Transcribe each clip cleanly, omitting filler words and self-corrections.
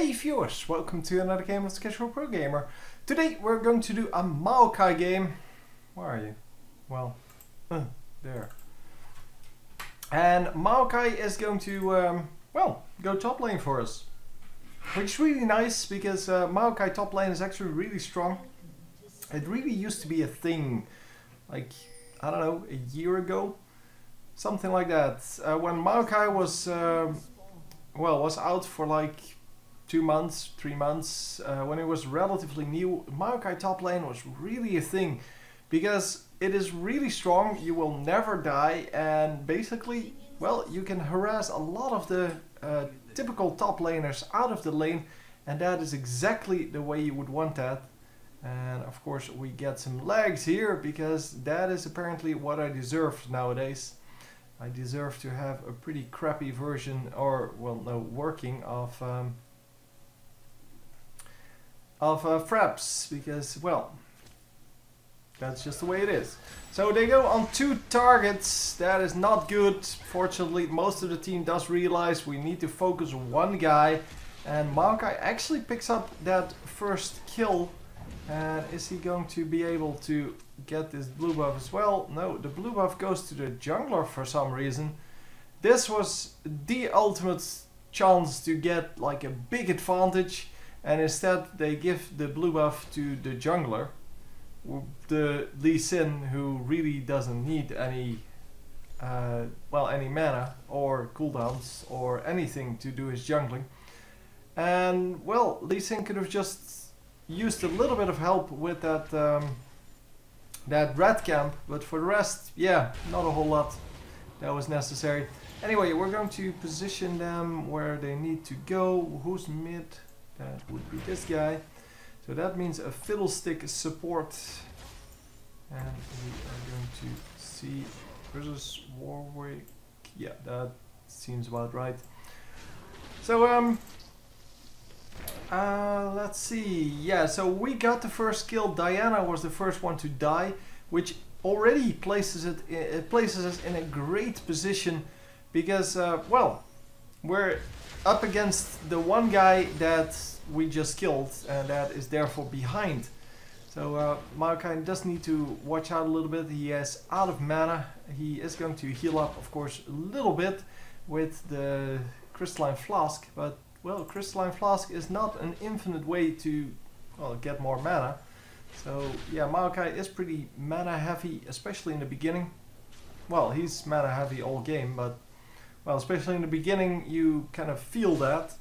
Hey viewers, welcome to another game of Casual Pro Gamer. Today we're going to do a Maokai game. Where are you? Well, there. And Maokai is going to, well, go top lane for us. Which is really nice because Maokai top lane is actually really strong. It really used to be a thing, like, I don't know, a year ago? Something like that. When Maokai was, well, was out for like 2 months, 3 months, when it was relatively new, Maokai top lane was really a thing because it is really strong, you will never die, and basically, well, you can harass a lot of the typical top laners out of the lane, and that is exactly the way you would want that. And of course we get some lags here because that is apparently what I deserve nowadays. I deserve to have a pretty crappy version, or well, no, working of fraps, because, well, that's just the way it is. So they go on 2 targets. That is not good. Fortunately, most of the team does realize we need to focus on one guy, and Maokai actually picks up that first kill. And is he going to be able to get this blue buff as well? No, the blue buff goes to the jungler for some reason. This was the ultimate chance to get like a big advantage, and instead they give the blue buff to the jungler, the Lee Sin, who really doesn't need any well, any mana or cooldowns or anything to do his jungling. And well, Lee Sin could have just used a little bit of help with that that red camp, but for the rest, yeah, not a whole lot that was necessary. Anyway, we're going to position them where they need to go. Who's mid? That would be this guy. So that means a fiddlestick support, and we are going to see versus Warwick. Yeah, that seems about right. So let's see. Yeah, so we got the first kill. Diana was the first one to die, which already places us in a great position because, well, we're up against the one guy that we just killed, and that is therefore behind. So Maokai does need to watch out a little bit. He is out of mana. He is going to heal up, of course, a little bit with the crystalline flask, but well, crystalline flask is not an infinite way to, well, get more mana. So yeah, Maokai is pretty mana heavy, especially in the beginning. Well, he's mana heavy all game, but well, especially in the beginning you kind of feel that.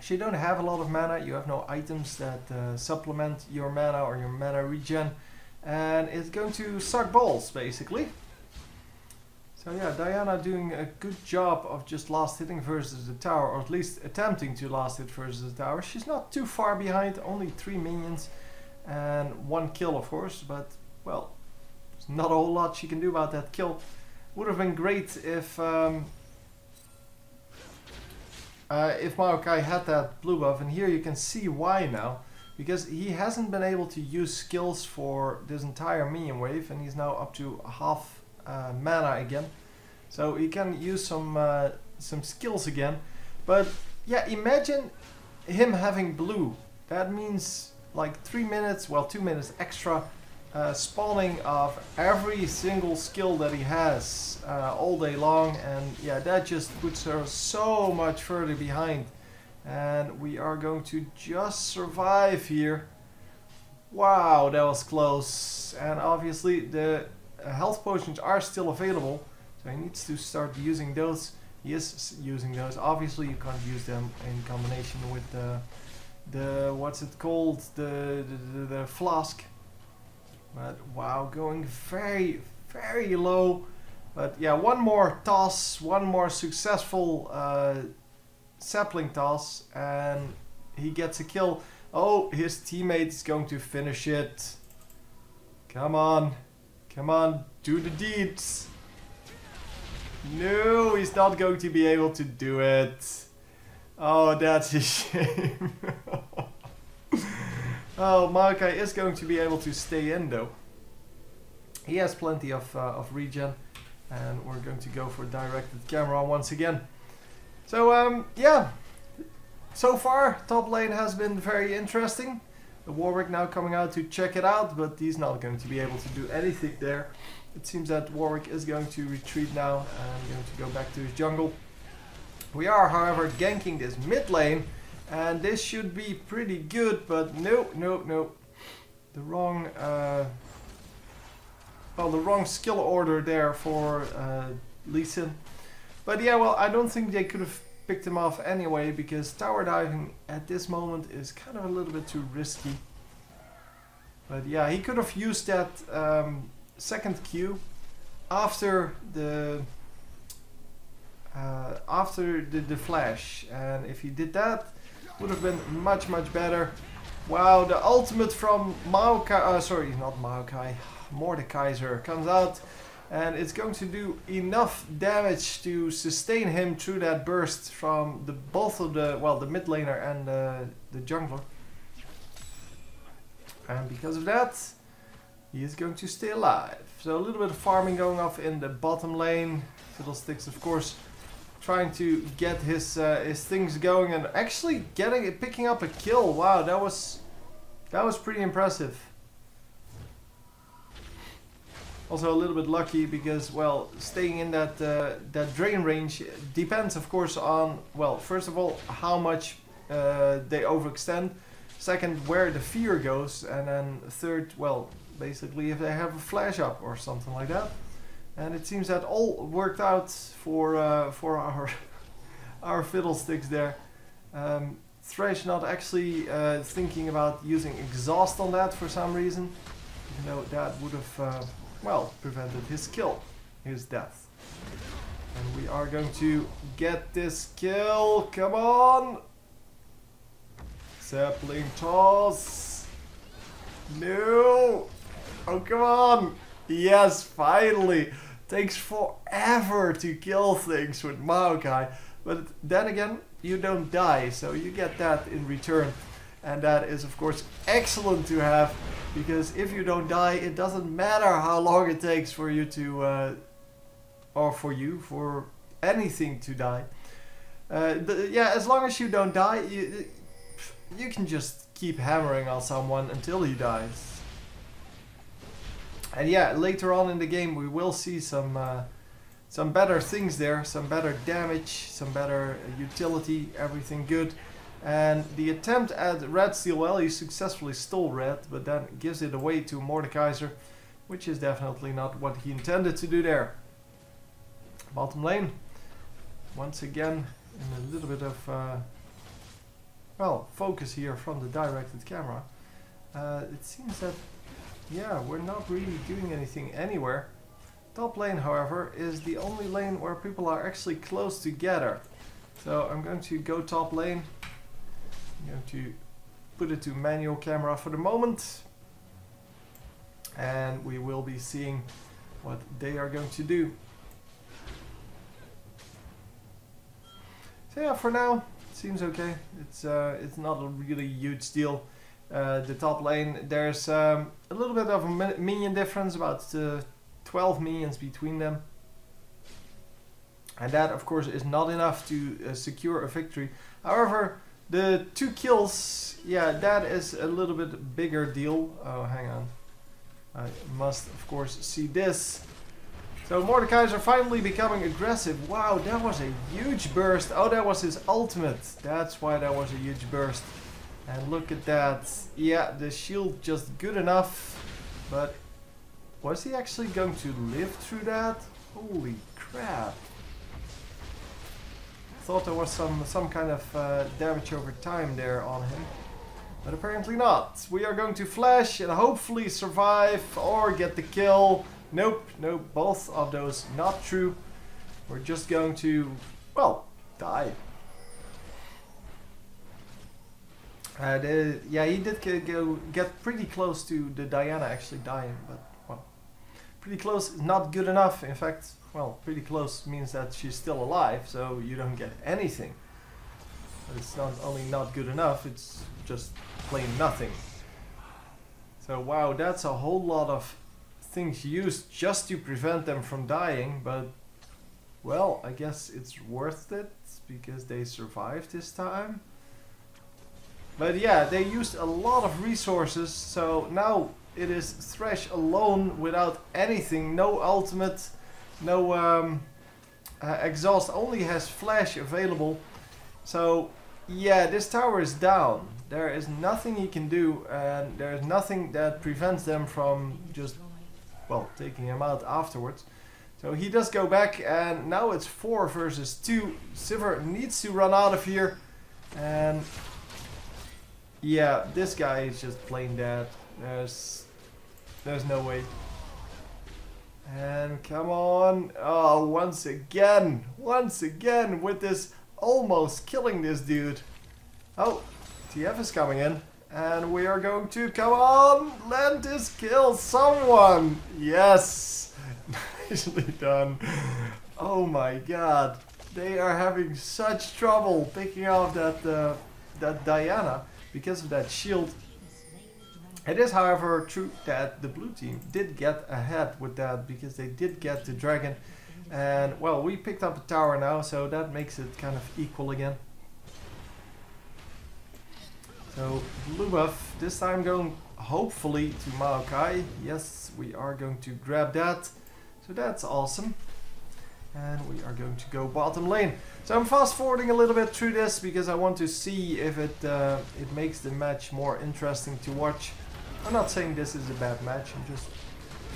So you don't have a lot of mana, you have no items that supplement your mana or your mana regen, and it's going to suck balls basically. So yeah, Diana doing a good job of just last hitting versus the tower, or at least attempting to last hit versus the tower. She's not too far behind, only 3 minions and 1 kill of course, but well, there's not a whole lot she can do about that kill. Would have been great if Maokai had that blue buff, and here you can see why now, because he hasn't been able to use skills for this entire minion wave, and he's now up to half mana again, so he can use some skills again. But yeah, imagine him having blue. That means like 3 minutes, well, 2 minutes extra spawning of every single skill that he has all day long, and yeah, that just puts her so much further behind, and we are going to just survive here. Wow, that was close. And obviously the health potions are still available, so he needs to start using those. He is using those. Obviously you can't use them in combination with the what's it called, the flask. But wow, going very, very low. But yeah, one more toss, one more successful sapling toss, and he gets a kill. Oh, his teammate is going to finish it. Come on. Come on, do the deeds. No, he's not going to be able to do it. Oh, that's a shame. Oh, Maokai is going to be able to stay in though. He has plenty of regen, and we're going to go for directed camera once again. So yeah, so far, top lane has been very interesting. The Warwick now coming out to check it out, but he's not going to be able to do anything there. It seems that Warwick is going to retreat now and going to go back to his jungle. We are, however, ganking this mid lane, and this should be pretty good, but no. The wrong, well, the wrong skill order there for Lee Sin. But yeah, well, I don't think they could have picked him off anyway, because tower diving at this moment is kind of a little bit too risky. But yeah, he could have used that second Q after the flash, and if he did that, would have been much better. Wow, the ultimate from Maokai, sorry, not Maokai, Mordekaiser comes out, and it's going to do enough damage to sustain him through that burst from both of the, well, the mid laner and the jungler. And because of that, he is going to stay alive. So a little bit of farming going off in the bottom lane. Fiddlesticks, of course, trying to get his things going and actually picking up a kill. Wow, that was pretty impressive. Also a little bit lucky because, well, staying in that drain range depends, of course, on, well, first of all, how much they overextend. Second, where the fear goes, and then third, well, basically if they have a flash up or something like that. And it seems that all worked out for our fiddlesticks there. Thresh not actually thinking about using exhaust on that for some reason, even though that would have well, prevented his kill, his death. And we are going to get this kill. Come on! Sapling toss. No! Oh, come on! Yes, finally! Takes forever to kill things with Maokai. But then again, you don't die, so you get that in return. And that is, of course, excellent to have. Because if you don't die, it doesn't matter how long it takes for you to... or for anything to die. Yeah, as long as you don't die, you can just keep hammering on someone until he dies. And yeah, later on in the game we will see some better things there, some better damage, some better utility, everything good. And the attempt at red steal, well, he successfully stole red, but then gives it away to Mordekaiser, which is definitely not what he intended to do there. Bottom lane, once again, in a little bit of well, focus here from the directed camera. It seems that, yeah, we're not really doing anything anywhere. Top lane, however, is the only lane where people are actually close together. So I'm going to go top lane. I'm going to put it to manual camera for the moment. And we will be seeing what they are going to do. So yeah, for now, it seems okay. It's not a really huge deal. The top lane, there's a little bit of a minion difference, about 12 minions between them. And that, of course, is not enough to secure a victory. However, the 2 kills, yeah, that is a little bit bigger deal. Oh, hang on. I must, of course, see this. So Mordekaiser finally becoming aggressive. Wow, that was a huge burst. Oh, that was his ultimate. That's why that was a huge burst. And look at that. Yeah, the shield just good enough. But was he actually going to live through that? Holy crap. Thought there was some kind of damage over time there on him. But apparently not. We are going to flash and hopefully survive or get the kill. Nope, nope, both of those not true. We're just going to, well, die. Yeah, he did get pretty close to the Diana actually dying, but, well, pretty close is not good enough. In fact, well, pretty close means that she's still alive, so you don't get anything. But it's not only not good enough, it's just plain nothing. So wow, that's a whole lot of things used just to prevent them from dying, but well, I guess it's worth it because they survived this time. But yeah, they used a lot of resources, so now it is Thresh alone without anything, no ultimate, no exhaust, only has flash available. So yeah, this tower is down. There is nothing he can do, and there is nothing that prevents them from just, well, taking him out afterwards. So he does go back, and now it's 4 versus 2. Sivir needs to run out of here, and yeah, this guy is just plain dead. There's no way. And come on. Oh, once again with this almost killing this dude. Oh, TF is coming in. And we are going to, come on, let this kill someone. Yes, nicely done. Oh my god. They are having such trouble picking off that Diana because of that shield. It is, however, true that the blue team did get ahead with that because they did get the dragon. And, well, we picked up a tower now, so that makes it kind of equal again. So, blue buff, this time going hopefully to Maokai. Yes, we are going to grab that. So that's awesome. And we are going to go bottom lane. So I'm fast forwarding a little bit through this because I want to see if it makes the match more interesting to watch. I'm not saying this is a bad match, I'm just,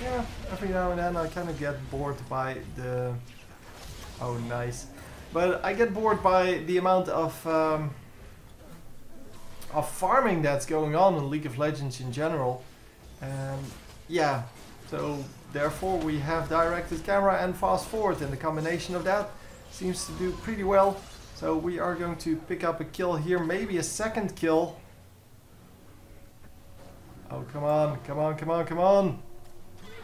yeah, every now and then I kind of get bored by the, oh nice, but I get bored by the amount of farming that's going on in League of Legends in general, and yeah, so therefore we have directed camera and fast forward, and the combination of that seems to do pretty well. So we are going to pick up a kill here, maybe a second kill. Oh, come on, come on, come on, come on.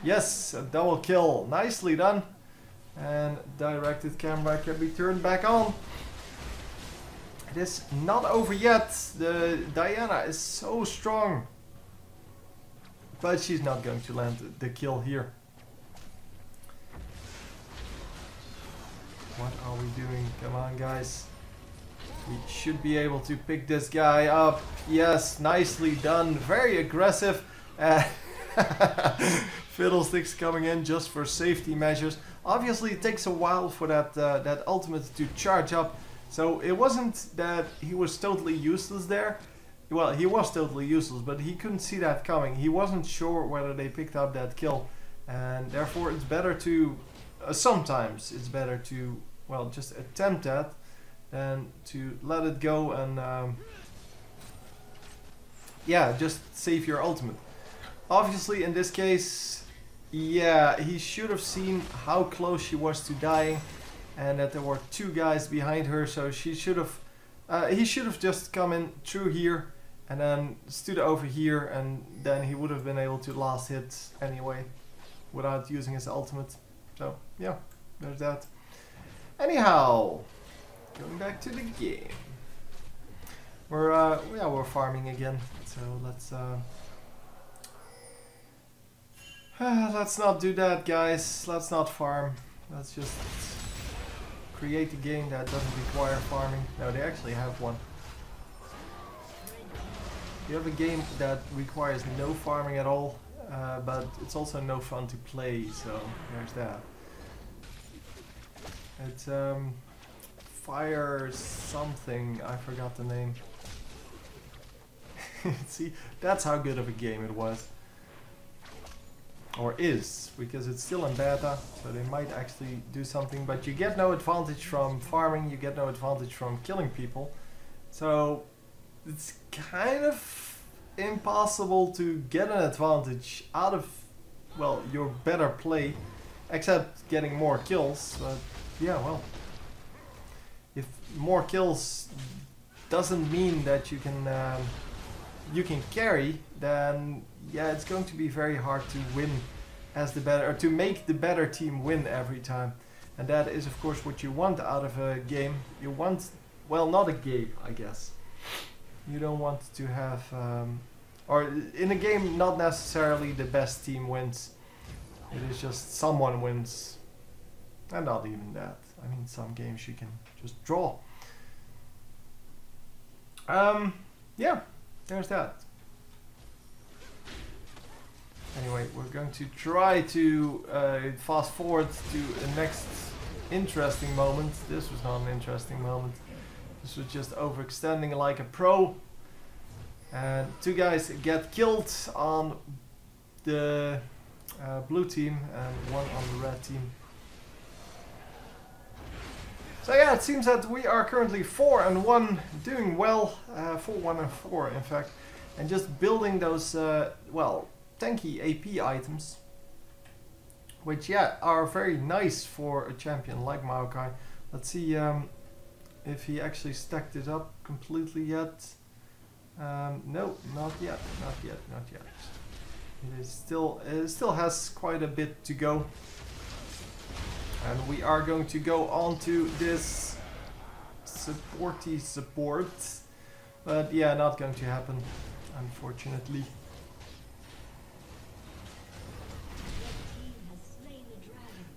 Yes, a double kill. Nicely done. And directed camera can be turned back on. It is not over yet. The Diana is so strong. But she's not going to land the kill here. What are we doing? Come on, guys. We should be able to pick this guy up. Yes, nicely done. Very aggressive. Fiddlesticks coming in just for safety measures. Obviously, it takes a while for that ultimate to charge up. So it wasn't that he was totally useless there. Well, he was totally useless, but he couldn't see that coming. He wasn't sure whether they picked up that kill. And therefore, it's better to... sometimes it's better to, well, just attempt that than to let it go and yeah, just save your ultimate. Obviously in this case, yeah, he should have seen how close she was to dying and that there were 2 guys behind her, so she should have he should have just come in through here and then stood over here, and then he would have been able to last hit anyway without using his ultimate. So yeah, there's that. Anyhow, going back to the game. We're farming again. So let's not do that, guys. Let's not farm. Let's just create a game that doesn't require farming. No, they actually have one. You have a game that requires no farming at all, but it's also no fun to play, so there's that. It's Fire something, I forgot the name. See, that's how good of a game it was. Or is, because it's still in beta, so they might actually do something, but you get no advantage from farming, you get no advantage from killing people. So it's kind of impossible to get an advantage out of, well, your better play, except getting more kills. But yeah, well, if more kills doesn't mean that you can carry, then yeah, it's going to be very hard to win as the better, or to make the better team win every time. And that is of course what you want out of a game. You want, well, not a game, I guess. You don't want to have, or in a game, not necessarily the best team wins. It is just someone wins. And not even that. I mean, some games you can just draw. yeah, there's that. Anyway, we're going to try to fast forward to the next interesting moment. This was not an interesting moment. This was just overextending like a pro. And two guys get killed on the blue team and one on the red team. So yeah, it seems that we are currently 4-1, doing well, 4-1-4 in fact, and just building those, well, tanky AP items, which yeah, are very nice for a champion like Maokai. Let's see if he actually stacked it up completely yet. No, not yet, not yet, not yet. It still has quite a bit to go. And we are going to go on to this supporty support. But yeah, not going to happen, unfortunately.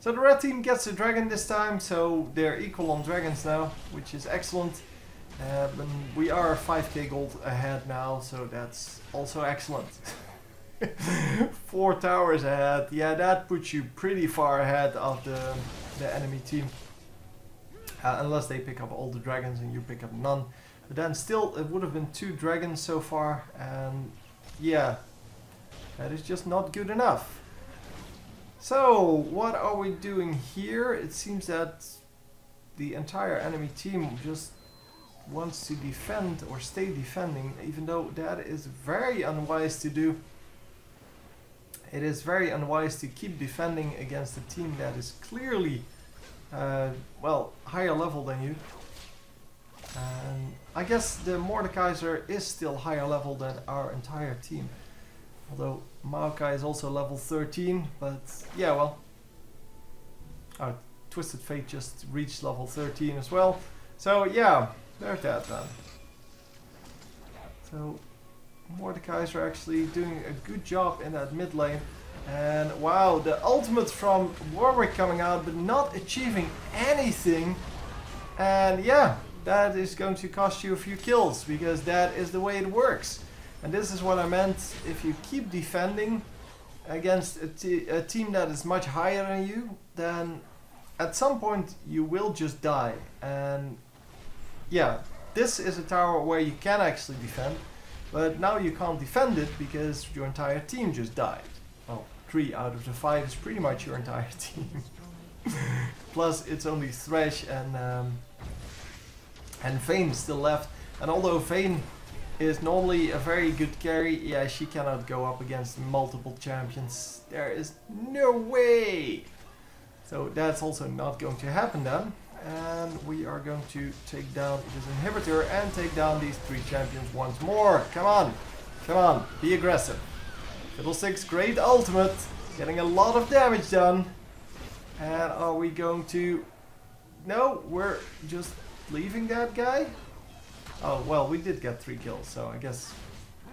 So the red team gets a dragon this time, so they're equal on dragons now, which is excellent. But we are 5k gold ahead now, so that's also excellent. 4 towers ahead, yeah, that puts you pretty far ahead of the enemy team. Unless they pick up all the dragons and you pick up none. But then still, it would have been 2 dragons so far, and yeah, that is just not good enough. So, what are we doing here? It seems that the entire enemy team just wants to defend or stay defending, even though that is very unwise to do. It is very unwise to keep defending against a team that is clearly, well, higher level than you. And I guess the Mordekaiser is still higher level than our entire team. Although Maokai is also level 13, but yeah, well. Twisted Fate just reached level 13 as well. So yeah, there's that then. So Mordekaiser are actually doing a good job in that mid lane. And wow, the ultimate from Warwick coming out, but not achieving anything. And yeah, that is going to cost you a few kills, because that is the way it works. And this is what I meant, if you keep defending against a team that is much higher than you, then at some point you will just die. And yeah, this is a tower where you can actually defend, but now you can't defend it because your entire team just died. Well, 3 out of the 5 is pretty much your entire team. Plus it's only Thresh and Vayne still left. And although Vayne is normally a very good carry, yeah, she cannot go up against multiple champions. There is no way! So that's also not going to happen then. And we are going to take down this inhibitor and take down these 3 champions once more. Come on! Come on, be aggressive. Fiddlesticks, great ultimate, getting a lot of damage done. And are we going to... No, we're just leaving that guy? Oh, well, we did get 3 kills, so I guess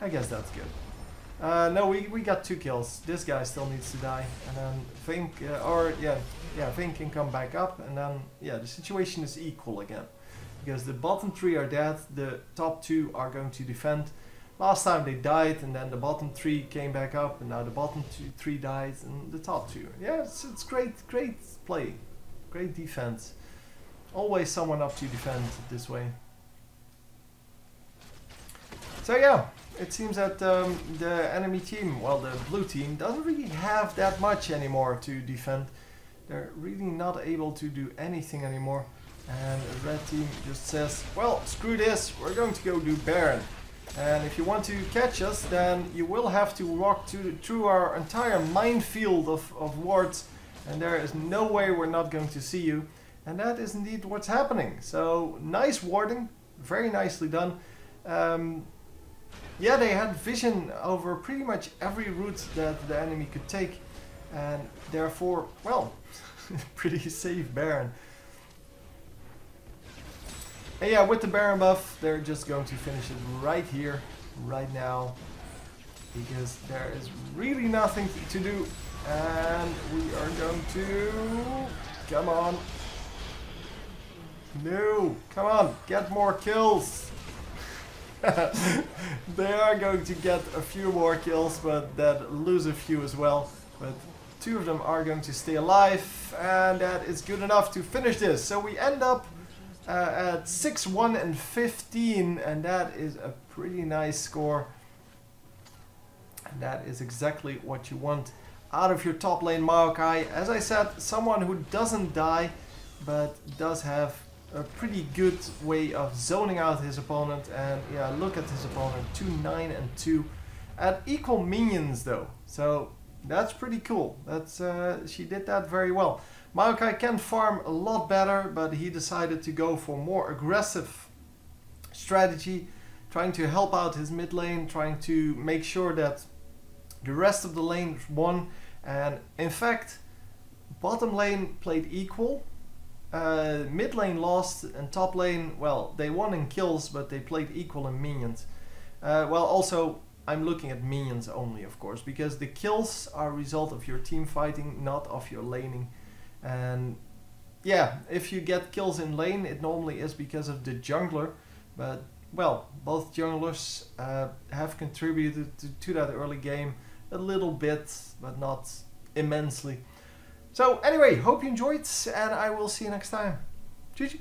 that's good. No, we got 2 kills. This guy still needs to die, and then Vayne, Vayne can come back up, and then yeah, the situation is equal again, because the bottom 3 are dead, the top 2 are going to defend. Last time they died, and then the bottom 3 came back up, and now the bottom 3 died, and the top 2. Yeah, it's great play, great defense. Always someone up to defend this way. So yeah, it seems that the enemy team, well, the blue team, doesn't really have that much anymore to defend. They're really not able to do anything anymore. And the red team just says, well, screw this, we're going to go do Baron. And if you want to catch us, then you will have to walk through our entire minefield of wards. And there is no way we're not going to see you. And that is indeed what's happening. So, nice warding, very nicely done. Yeah, they had vision over pretty much every route that the enemy could take, and therefore, well, pretty safe Baron. And yeah, with the Baron buff, they're just going to finish it right here, right now, because there is really nothing to do, and we are going to... Come on. No, come on, get more kills. They are going to get a few more kills, but then lose a few as well. But 2 of them are going to stay alive, and that is good enough to finish this. So we end up at 6-1 and 15, and that is a pretty nice score. And that is exactly what you want out of your top lane Maokai. As I said, someone who doesn't die, but does have a pretty good way of zoning out his opponent. And yeah, look at his opponent, 2-9 and 2 at equal minions though. So that's pretty cool. That's she did that very well. Maokai can farm a lot better, but he decided to go for more aggressive strategy, trying to help out his mid lane, trying to make sure that the rest of the lane won. And in fact, bottom lane played equal. Mid lane lost, and top lane, well, they won in kills, but they played equal in minions. Well, also, I'm looking at minions only, of course, because the kills are a result of your team fighting, not of your laning. And yeah, if you get kills in lane, it normally is because of the jungler. But, well, both junglers have contributed to that early game a little bit, but not immensely. So anyway, hope you enjoyed, and I will see you next time. GG.